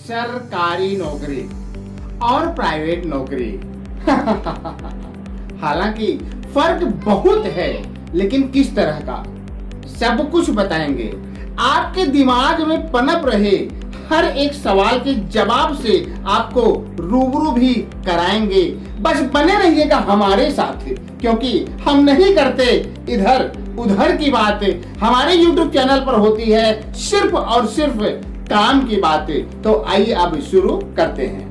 सरकारी नौकरी और प्राइवेट नौकरी हालांकि फर्क बहुत है, लेकिन किस तरह का, सब कुछ बताएंगे। आपके दिमाग में पनप रहे हर एक सवाल के जवाब से आपको रूबरू भी कराएंगे। बस बने रहिएगा हमारे साथ, क्योंकि हम नहीं करते इधर उधर की बात। हमारे YouTube चैनल पर होती है सिर्फ और सिर्फ काम की बातें। तो आइए अब शुरू करते हैं।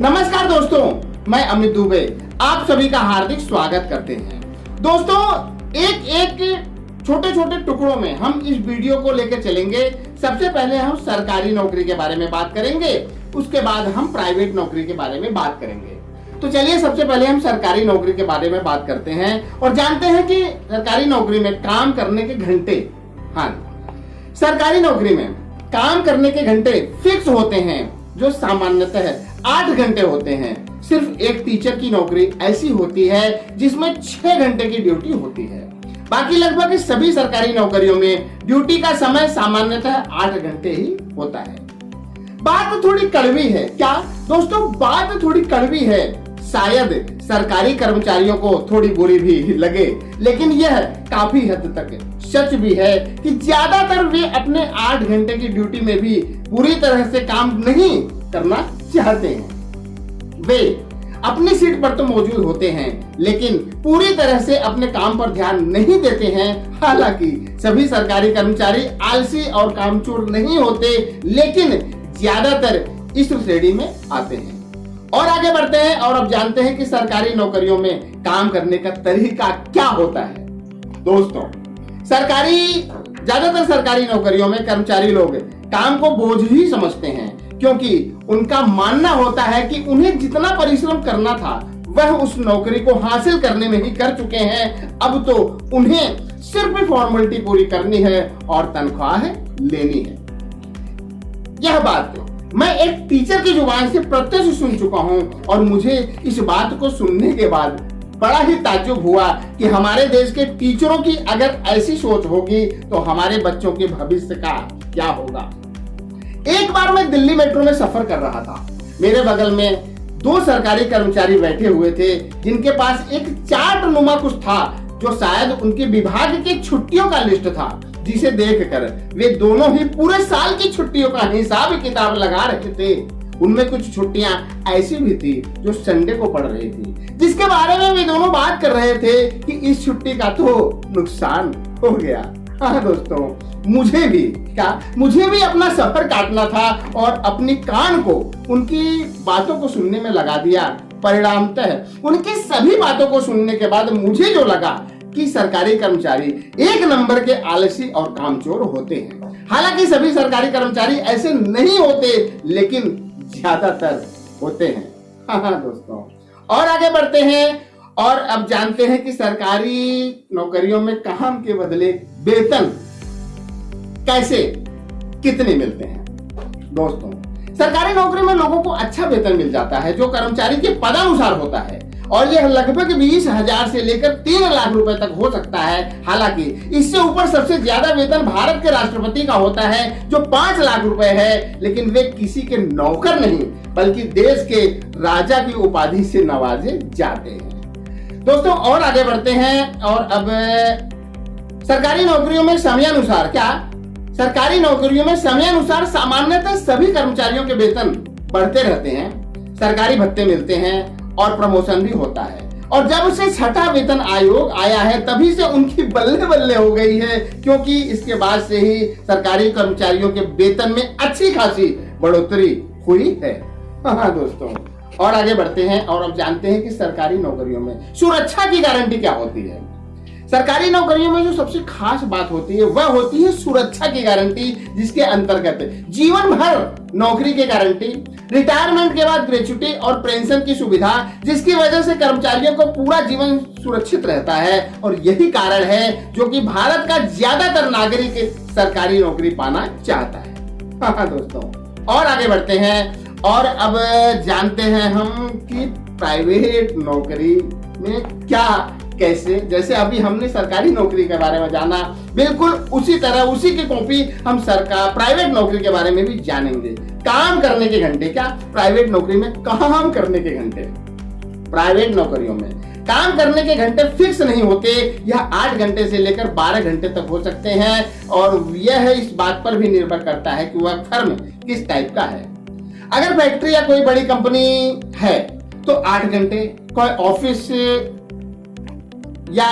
नमस्कार दोस्तों, मैं अमित दुबे आप सभी का हार्दिक स्वागत करते हैं। दोस्तों, एक एक छोटे छोटे टुकड़ों में हम इस वीडियो को लेकर चलेंगे। सबसे पहले हम सरकारी नौकरी के बारे में बात करेंगे, उसके बाद हम प्राइवेट नौकरी के बारे में बात करेंगे। तो चलिए सबसे पहले हम सरकारी नौकरी के बारे में बात करते हैं और जानते हैं कि सरकारी नौकरी में काम करने के घंटे, सरकारी नौकरी में काम करने के घंटे फिक्स होते हैं, जो सामान्यतः 8 घंटे होते हैं। सिर्फ एक टीचर की नौकरी ऐसी होती है जिसमें 6 घंटे की ड्यूटी होती है। बाकी लगभग सभी सरकारी नौकरियों में ड्यूटी का समय सामान्यतः 8 घंटे ही होता है। बात थोड़ी कड़वी है, क्या दोस्तों? बात थोड़ी कड़वी है, शायद सरकारी कर्मचारियों को थोड़ी बुरी भी लगे, लेकिन यह काफी हद तक सच भी है कि ज्यादातर वे अपने 8 घंटे की ड्यूटी में भी पूरी तरह से काम नहीं करना चाहते हैं। वे अपनी सीट पर तो मौजूद होते हैं, लेकिन पूरी तरह से अपने काम पर ध्यान नहीं देते हैं। हालांकि सभी सरकारी कर्मचारी आलसी और कामचोर नहीं होते, लेकिन ज्यादातर इस श्रेणी में आते हैं। और आगे बढ़ते हैं और अब जानते हैं कि सरकारी नौकरियों में काम करने का तरीका क्या होता है। दोस्तों, ज्यादातर सरकारी नौकरियों में कर्मचारी लोग काम को बोझ ही समझते हैं, क्योंकि उनका मानना होता है कि उन्हें जितना परिश्रम करना था वह उस नौकरी को हासिल करने में ही कर चुके हैं। अब तो उन्हें सिर्फ फॉर्मेलिटी पूरी करनी है और तनख्वाह लेनी है। यह बात मैं एक टीचर की जुबान से प्रत्यक्ष सुन चुका हूं और मुझे इस बात को सुनने के बाद बड़ा ही ताज्जुब हुआ कि हमारे देश के टीचरों की अगर ऐसी सोच होगी तो हमारे बच्चों के भविष्य का क्या होगा। एक बार मैं दिल्ली मेट्रो में सफर कर रहा था। मेरे बगल में 2 सरकारी कर्मचारी बैठे हुए थे, जिनके पास एक चार्ट नुमा कुछ था जो शायद उनके विभाग के छुट्टियों का लिस्ट था, जिसे देखकर वे दोनों ही पूरे साल की छुट्टियों का हिसाब किताब लगा रहे थे। उनमें कुछ छुट्टियां ऐसी भी थी जो संडे को पड़ रही थी, जिसके बारे में वे दोनों बात कर रहे थे कि इस छुट्टी का तो नुकसान हो गया। हाँ दोस्तों, मुझे भी अपना सफर काटना था और अपनी कान को उनकी बातों को सुनने में लगा दिया। परिणामतः उनकी सभी बातों को सुनने के बाद मुझे जो लगा कि सरकारी कर्मचारी एक नंबर के आलसी और कामचोर होते हैं। हालांकि सभी सरकारी कर्मचारी ऐसे नहीं होते, लेकिन ज्यादातर होते हैं। हाँ दोस्तों, और आगे बढ़ते हैं और अब जानते हैं कि सरकारी नौकरियों में काम के बदले वेतन कैसे कितने मिलते हैं। दोस्तों, सरकारी नौकरी में लोगों को अच्छा वेतन मिल जाता है, जो कर्मचारी के पदानुसार होता है, और यह लगभग 20,000 से लेकर 3 लाख रुपए तक हो सकता है। हालांकि इससे ऊपर सबसे ज्यादा वेतन भारत के राष्ट्रपति का होता है, जो 5 लाख रुपए है, लेकिन वे किसी के नौकर नहीं बल्कि देश के राजा की उपाधि से नवाजे जाते हैं। दोस्तों, और आगे बढ़ते हैं और अब सरकारी नौकरियों में समयानुसार सरकारी नौकरियों में समयानुसार सामान्यतः सभी कर्मचारियों के वेतन बढ़ते रहते हैं, सरकारी भत्ते मिलते हैं और प्रमोशन भी होता है। और जब से 6ठा वेतन आयोग आया है, तभी से उनकी बल्ले बल्ले हो गई है, क्योंकि इसके बाद से ही सरकारी कर्मचारियों के वेतन में अच्छी खासी बढ़ोतरी हुई है। हाँ दोस्तों, और आगे बढ़ते हैं और अब जानते हैं कि सरकारी नौकरियों में सुरक्षा की गारंटी क्या होती है। सरकारी नौकरियों में जो सबसे खास बात होती है वह होती है सुरक्षा की गारंटी, जिसके अंतर्गत जीवन भर नौकरी की गारंटी, रिटायरमेंट के बाद ग्रेच्युटी और पेंशन की सुविधा, जिसकी वजह से कर्मचारियों को पूरा जीवन सुरक्षित रहता है। और यही कारण है जो कि भारत का ज्यादातर नागरिक सरकारी नौकरी पाना चाहता है। हाँ दोस्तों, और आगे बढ़ते हैं और अब जानते हैं हम कि प्राइवेट नौकरी में क्या कैसे? जैसे अभी हमने सरकारी नौकरी के बारे में जाना, बिल्कुल उसी तरह उसी की कॉपी हम सरकार प्राइवेट नौकरी के बारे में भी जानेंगे। काम करने के घंटे, क्या प्राइवेट नौकरी में काम करने के घंटे, प्राइवेट नौकरियों में काम करने के घंटे फिक्स नहीं होते। यह 8 घंटे से लेकर 12 घंटे तक हो सकते हैं और यह इस बात पर भी निर्भर करता है कि वह फर्म किस टाइप का है। अगर फैक्ट्री या कोई बड़ी कंपनी है तो 8 घंटे, कोई ऑफिस या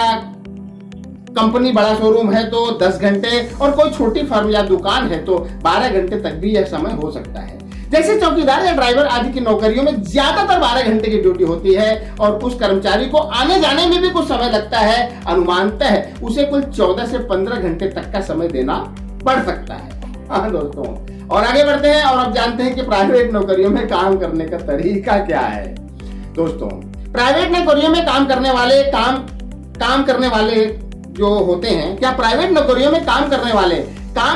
कंपनी बड़ा शोरूम है तो 10 घंटे और कोई छोटी फर्म या दुकान है तो 12 घंटे तक भी यह समय हो सकता है। जैसे चौकीदार या ड्राइवर आदि की नौकरियों में ज्यादातर 12 घंटे की ड्यूटी होती है और उस कर्मचारी को आने जाने में भी कुछ समय लगता है। अनुमानतः उसे कुल 14 से 15 घंटे तक का समय देना पड़ सकता है। हाँ दोस्तों, और आगे बढ़ते हैं और अब जानते हैं कि प्राइवेट नौकरियों में काम करने का तरीका क्या है। दोस्तों, प्राइवेट नौकरियों में काम करने वाले जो होते हैं, क्या प्राइवेट नौकरियों में काम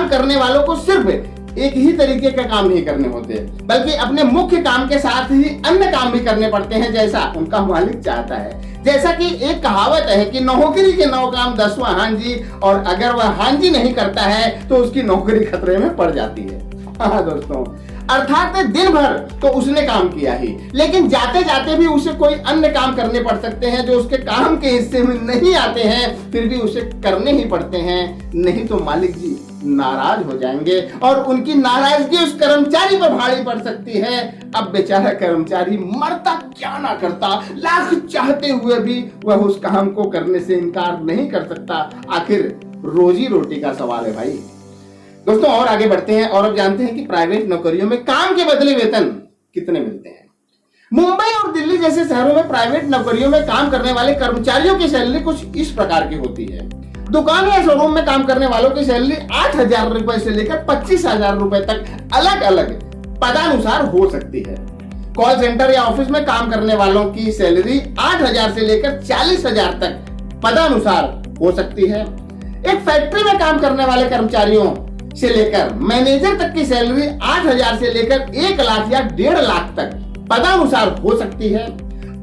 करने वालों को सिर्फ एक ही तरीके का काम नहीं करने होते, बल्कि अपने मुख्य काम के साथ ही अन्य काम भी करने पड़ते हैं जैसा उनका मालिक चाहता है। जैसा कि एक कहावत है कि नौकरी के 9 काम 10वां हांजी, और अगर वह हांजी नहीं करता है तो उसकी नौकरी खतरे में पड़ जाती है। हाँ दोस्तों, अर्थात दिन भर तो उसने काम किया ही, लेकिन जाते जाते भी उसे कोई अन्य काम करने पड़ सकते हैं जो उसके काम के हिस्से में नहीं आते हैं, फिर भी उसे करने ही पड़ते हैं, नहीं तो मालिक जी नाराज हो जाएंगे और उनकी नाराजगी उस कर्मचारी पर भारी पड़ सकती है। अब बेचारा कर्मचारी मरता क्या ना करता, लाख चाहते हुए भी वह उस काम को करने से इनकार नहीं कर सकता। आखिर रोजी रोटी का सवाल है भाई। दोस्तों, और आगे बढ़ते हैं और अब जानते हैं कि प्राइवेट नौकरियों में काम के बदले वेतन कितने मिलते हैं। मुंबई और दिल्ली जैसे शहरों में प्राइवेट नौकरियों में काम करने वाले कर्मचारियों की सैलरी कुछ इस प्रकार की होती है। दुकान या शोरूम में काम करने वालों की सैलरी 8,000 रुपए से लेकर 25,000 रुपए तक अलग अलग पदानुसार हो सकती है। कॉल सेंटर या ऑफिस में काम करने वालों की सैलरी 8,000 से लेकर 40,000 तक पदानुसार हो सकती है। एक फैक्ट्री में काम करने वाले कर्मचारियों से लेकर मैनेजर तक की सैलरी 8,000 से लेकर 1 लाख या 1.5 लाख तक पदानुसार हो सकती है।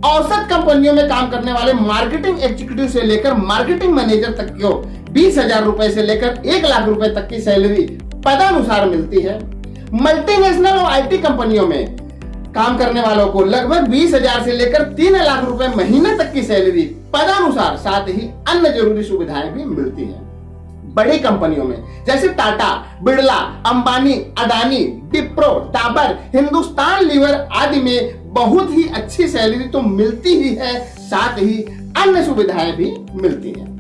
औसत कंपनियों में काम करने वाले मार्केटिंग एग्जीक्यूटिव से लेकर मार्केटिंग मैनेजर तक को 20,000 रुपए से लेकर 1 लाख रुपए तक की सैलरी पदानुसार मिलती है। मल्टीनेशनल और आईटी कंपनियों में काम करने वालों को लगभग 20,000 से लेकर 3 लाख रुपए महीने तक की सैलरी पदानुसार, साथ ही अन्य जरूरी सुविधाएं भी मिलती हैं। बड़ी कंपनियों में जैसे टाटा, बिरला, अंबानी, अडानी, डिप्रो, डाबर, हिंदुस्तान लीवर आदि में बहुत ही अच्छी सैलरी तो मिलती ही है, साथ ही अन्य सुविधाएं भी मिलती हैं।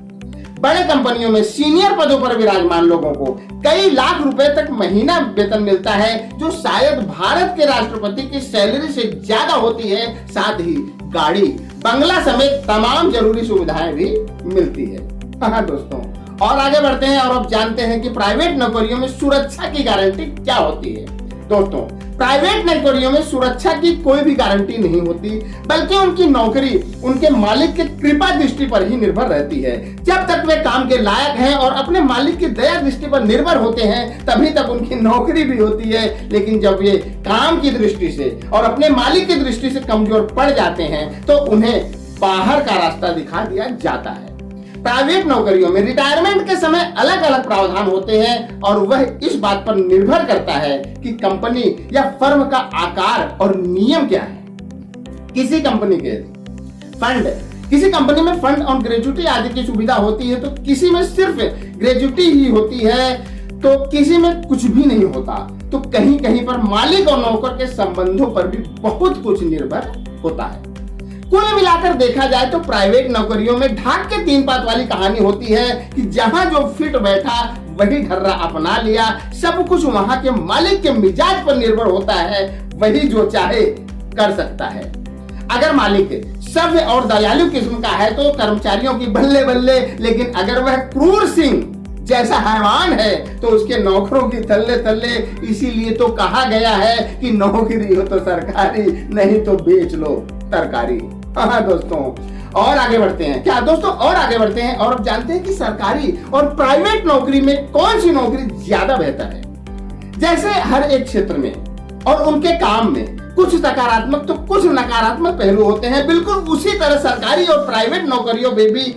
बड़े कंपनियों में सीनियर पदों पर विराजमान लोगों को कई लाख रुपए तक महीना वेतन मिलता है, जो शायद भारत के राष्ट्रपति की सैलरी से ज्यादा होती है। साथ ही गाड़ी, बंगला समेत तमाम जरूरी सुविधाएं भी मिलती है। हाँ दोस्तों, और आगे बढ़ते हैं और अब जानते हैं कि प्राइवेट नौकरियों में सुरक्षा की गारंटी क्या होती है। दोस्तों, प्राइवेट नौकरियों में सुरक्षा की कोई भी गारंटी नहीं होती, बल्कि उनकी नौकरी उनके मालिक की कृपा दृष्टि पर ही निर्भर रहती है। जब तक वे काम के लायक हैं और अपने मालिक की दया दृष्टि पर निर्भर होते हैं, तभी तक उनकी नौकरी भी होती है। लेकिन जब वे काम की दृष्टि से और अपने मालिक की दृष्टि से कमजोर पड़ जाते हैं तो उन्हें बाहर का रास्ता दिखा दिया जाता है। प्राइवेट नौकरियों में रिटायरमेंट के समय अलग अलग प्रावधान होते हैं और वह इस बात पर निर्भर करता है कि कंपनी या फर्म का आकार और नियम क्या है। किसी कंपनी में फंड और ग्रेजुटी आदि की सुविधा होती है, तो किसी में सिर्फ ग्रेजुटी ही होती है, तो किसी में कुछ भी नहीं होता। तो कहीं कहीं पर मालिक और नौकर के संबंधों पर भी बहुत कुछ निर्भर होता है। कुल मिलाकर देखा जाए तो प्राइवेट नौकरियों में ढाक के 3 पात वाली कहानी होती है कि जहां जो फिट बैठा वही ढर्रा अपना लिया। सब कुछ वहां के मालिक के मिजाज पर निर्भर होता है, वही जो चाहे कर सकता है। अगर मालिक सभ्य और दयालु किस्म का है तो कर्मचारियों की बल्ले बल्ले, लेकिन अगर वह क्रूर सिंह जैसा हैवान है तो उसके नौकरों की तल्ले तल्ले। इसीलिए तो कहा गया है कि नौकरी हो तो सरकारी, नहीं तो बेच लो तरकारी। हाँ दोस्तों, और आगे बढ़ते हैं और अब जानते हैं कि सरकारी और प्राइवेट नौकरी में कौन सी नौकरी ज्यादा बेहतर है। जैसे हर एक क्षेत्र में और उनके काम में कुछ सकारात्मक तो कुछ नकारात्मक पहलू होते हैं। बिल्कुल उसी तरह सरकारी और प्राइवेट नौकरियों में भी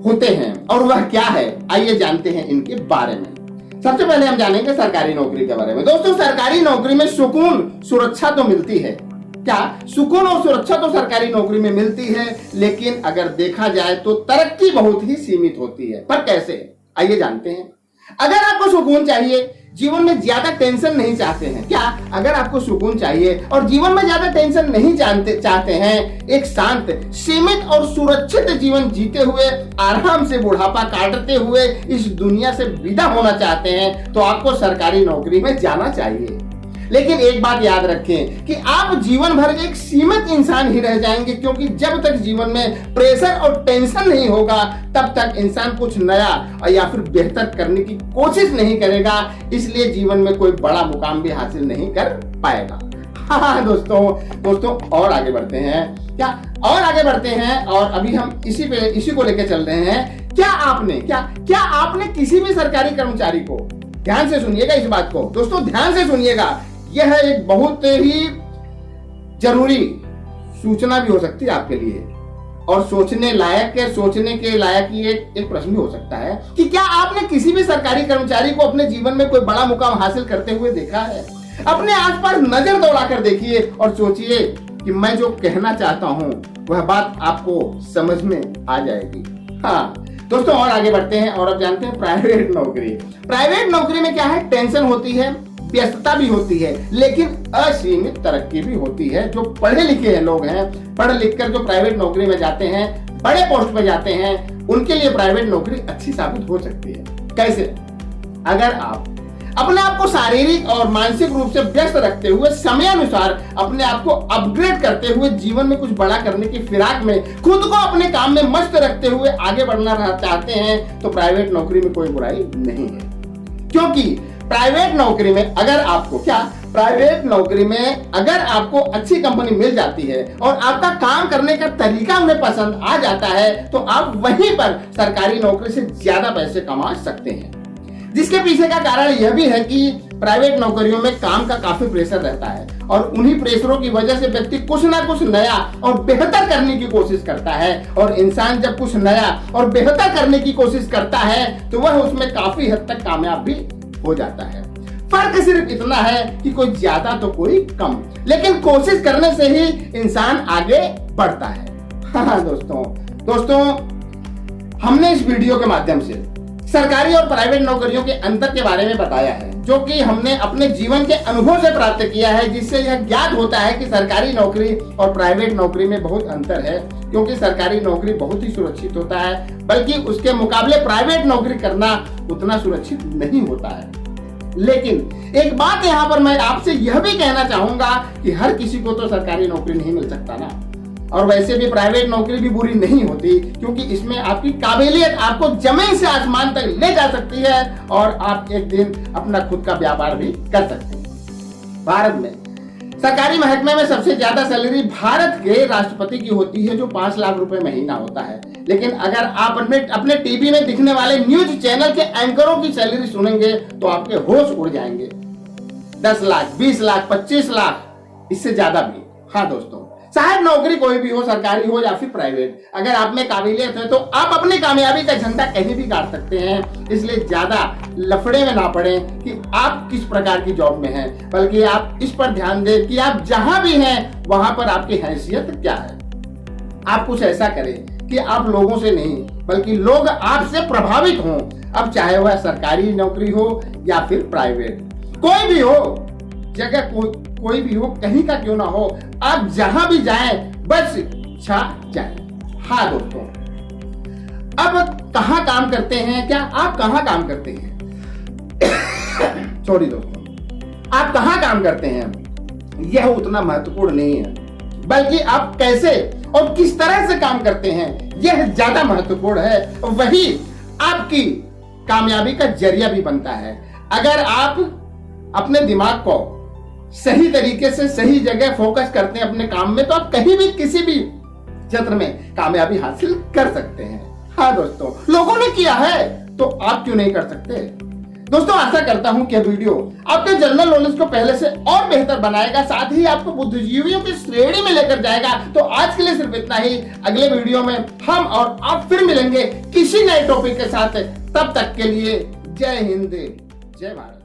होते हैं। और वह क्या है, आइए जानते हैं इनके बारे में। सबसे पहले हम जानेंगे सरकारी नौकरी के बारे में। दोस्तों, सरकारी नौकरी में सुकून सुरक्षा तो मिलती है। क्या सुकून और सुरक्षा तो सरकारी नौकरी में मिलती है, लेकिन अगर देखा जाए तो तरक्की बहुत ही सीमित होती है। पर कैसे, आइए जानते हैं। अगर आपको सुकून चाहिए, जीवन में ज्यादा टेंशन नहीं चाहते हैं, क्या अगर आपको सुकून चाहिए और जीवन में ज्यादा टेंशन नहीं चाहते हैं, एक शांत, सीमित और सुरक्षित जीवन जीते हुए आराम से बुढ़ापा काटते हुए इस दुनिया से विदा होना चाहते हैं, तो आपको सरकारी नौकरी में जाना चाहिए। लेकिन एक बात याद रखें कि आप जीवन भर एक सीमित इंसान ही रह जाएंगे, क्योंकि जब तक जीवन में प्रेशर और टेंशन नहीं होगा तब तक इंसान कुछ नया या फिर बेहतर करने की कोशिश नहीं करेगा। इसलिए जीवन में कोई बड़ा मुकाम भी हासिल नहीं कर पाएगा। हाँ दोस्तों और आगे बढ़ते हैं और अभी हम इसी को लेकर चल रहे हैं। क्या आपने किसी भी सरकारी कर्मचारी को, ध्यान से सुनिएगा इस बात को दोस्तों, ध्यान से सुनिएगा, यह एक बहुत ही जरूरी सूचना भी हो सकती है आपके लिए और सोचने के लायक ये एक प्रश्न भी हो सकता है कि क्या आपने किसी भी सरकारी कर्मचारी को अपने जीवन में कोई बड़ा मुकाम हासिल करते हुए देखा है? अपने आसपास नजर दौड़ाकर देखिए और सोचिए कि मैं जो कहना चाहता हूं वह बात आपको समझ में आ जाएगी। हाँ दोस्तों, और आगे बढ़ते हैं और अब जानते हैं प्राइवेट नौकरी में क्या है, टेंशन होती है, व्यस्तता भी होती है, लेकिन असीमित तरक्की भी होती है। जो पढ़े लिखे लोग हैं, पढ़ लिख कर जो प्राइवेट नौकरी में जाते हैं, बड़े पोस्ट पे जाते हैं, उनके लिए प्राइवेट नौकरी अच्छी साबित हो सकती है। कैसे? अगर आप अपने आप को शारीरिक और मानसिक रूप से व्यस्त रखते हुए समय अनुसार अपने आप को अपग्रेड करते हुए जीवन में कुछ बड़ा करने की फिराक में खुद को अपने काम में मस्त रखते हुए आगे बढ़ना चाहते हैं, तो प्राइवेट नौकरी में कोई बुराई नहीं है। क्योंकि प्राइवेट नौकरी में अगर आपको अच्छी कंपनी मिल जाती है और आपका काम करने का तरीका उन्हें पसंद आ जाता है, तो आप वहीं पर सरकारी नौकरी से ज्यादा पैसे कमा सकते हैं। जिसके पीछे का कारण यह भी है कि प्राइवेट नौकरियों में काम का काफी प्रेशर रहता है और उन्हीं प्रेशरों की वजह से व्यक्ति कुछ ना कुछ नया और बेहतर करने की कोशिश करता है। और इंसान जब कुछ नया और बेहतर करने की कोशिश करता है तो वह उसमें काफी हद तक कामयाब भी हो जाता है। फर्क सिर्फ इतना है कि कोई ज्यादा तो कोई कम, लेकिन कोशिश करने से ही इंसान आगे बढ़ता है। हाँ दोस्तों हमने इस वीडियो के माध्यम से सरकारी और प्राइवेट नौकरियों के अंतर के बारे में बताया है, जो कि हमने अपने जीवन के अनुभव से प्राप्त किया है, जिससे यह ज्ञात होता है कि सरकारी नौकरी और प्राइवेट नौकरी में बहुत अंतर है। क्योंकि सरकारी नौकरी बहुत ही सुरक्षित होता है, बल्कि उसके मुकाबले प्राइवेट नौकरी करना उतना सुरक्षित नहीं होता है। लेकिन एक बात यहाँ पर मैं आपसे यह भी कहना चाहूंगा कि हर किसी को तो सरकारी नौकरी नहीं मिल सकता ना, और वैसे भी प्राइवेट नौकरी भी बुरी नहीं होती, क्योंकि इसमें आपकी काबिलियत आपको जमीन से आसमान तक ले जा सकती है और आप एक दिन अपना खुद का व्यापार भी कर सकते हैं। भारत में सरकारी महकमे में सबसे ज्यादा सैलरी भारत के राष्ट्रपति की होती है, जो 5 लाख रुपए महीना होता है। लेकिन अगर आप अपने टीवी में दिखने वाले न्यूज चैनल के एंकरों की सैलरी सुनेंगे तो आपके होश उड़ जाएंगे। 10 लाख, 20 लाख, 25 लाख, इससे ज्यादा भी। हाँ दोस्तों, चाहे नौकरी कोई भी हो, सरकारी हो या फिर प्राइवेट, अगर आप में काबिलियत है तो आप अपनी कामयाबी का झंडा कहीं भी गाड़ सकते हैं। इसलिए ज्यादा लफड़े में ना पड़े कि आप किस प्रकार की जॉब में हैं, बल्कि आप इस पर ध्यान दें कि आप जहां भी हैं वहां पर आपकी हैसियत क्या है। आप कुछ ऐसा करें कि आप लोगों से नहीं बल्कि लोग आपसे प्रभावित हों। अब चाहे वह सरकारी नौकरी हो या फिर प्राइवेट, कोई भी हो, जगह कोई भी हो, कहीं का क्यों ना हो, आप जहां भी जाएं बस छा जाएं। हाँ दोस्तों, अब कहां काम करते हैं, क्या आप कहां काम करते हैं? सॉरी दोस्तों, आप कहां काम करते हैं यह उतना महत्वपूर्ण नहीं है, बल्कि आप कैसे और किस तरह से काम करते हैं यह ज्यादा महत्वपूर्ण है। वही आपकी कामयाबी का जरिया भी बनता है। अगर आप अपने दिमाग को सही तरीके से सही जगह फोकस करते हैं अपने काम में, तो आप कहीं भी किसी भी क्षेत्र में कामयाबी हासिल कर सकते हैं। हाँ दोस्तों, लोगों ने किया है तो आप क्यों नहीं कर सकते? दोस्तों आशा करता हूं कि यह वीडियो आपके जनरल नॉलेज को पहले से और बेहतर बनाएगा, साथ ही आपको बुद्धिजीवियों की श्रेणी में लेकर जाएगा। तो आज के लिए सिर्फ इतना ही। अगले वीडियो में हम और आप फिर मिलेंगे किसी नए टॉपिक के साथ। तब तक के लिए जय हिंद, जय भारत।